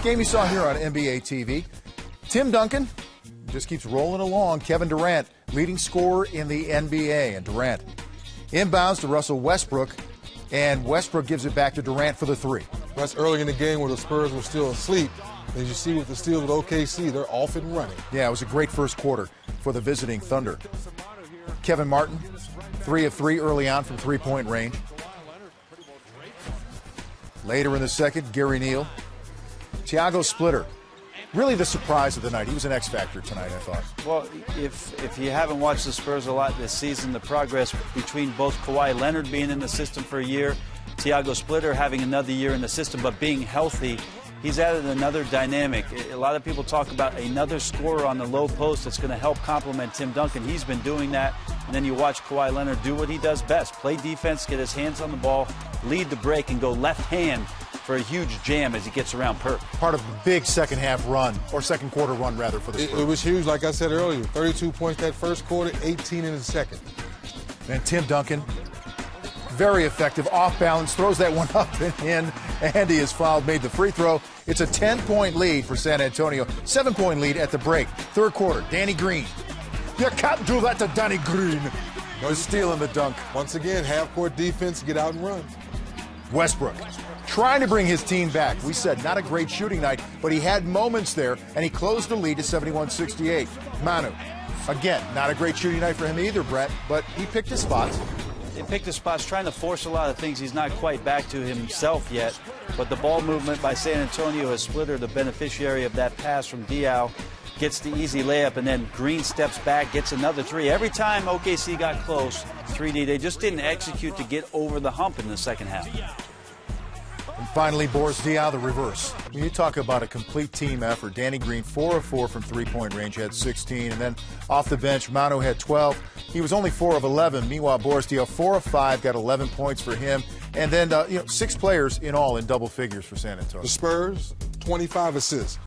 game you saw here on NBA TV. Tim Duncan just keeps rolling along. Kevin Durant, leading scorer in the NBA. And Durant inbounds to Russell Westbrook. And Westbrook gives it back to Durant for the three. That's early in the game where the Spurs were still asleep. As you see with the steals with OKC, they're off and running. Yeah, it was a great first quarter for the visiting Thunder. Kevin Martin, 3 of 3 early on from three-point range. Later in the second, Gary Neal. Thiago Splitter, really the surprise of the night. He was an X-factor tonight, I thought. Well, if you haven't watched the Spurs a lot this season, the progress between both Kawhi Leonard being in the system for a year, Thiago Splitter having another year in the system, but being healthy, he's added another dynamic. A lot of people talk about another scorer on the low post that's going to help complement Tim Duncan. He's been doing that. And then you watch Kawhi Leonard do what he does best, play defense, get his hands on the ball, lead the break, and go left hand for a huge jam as he gets around Perk. Part of the big second half run, or second quarter run, rather, for the Spurs. It was huge, like I said earlier. 32 points that first quarter, 18 in the second. And Tim Duncan, very effective, off balance, throws that one up and in. Andy is fouled, made the free throw. It's a 10-point lead for San Antonio. 7-point lead at the break. Third quarter, Danny Green. You can't do that to Danny Green. No stealing the dunk. Once again, half-court defense, get out and run. Westbrook trying to bring his team back. We said not a great shooting night, but he had moments there, and he closed the lead to 71-68. Manu, again, not a great shooting night for him either, Brett, but he picked his spots. He picked his spots, trying to force a lot of things. He's not quite back to himself yet, but the ball movement by San Antonio has Splitter, the beneficiary of that pass from Diaw, gets the easy layup, and then Green steps back, gets another three. Every time OKC got close, 3D, they just didn't execute to get over the hump in the second half. And finally, Boris Diaw, the reverse. When you talk about a complete team effort, Danny Green, 4 of 4 from three-point range, had 16. And then off the bench, Manu had 12. He was only 4 of 11. Meanwhile, Boris Diaw, 4 of 5, got 11 points for him. And then, 6 players in all in double figures for San Antonio. The Spurs, 25 assists.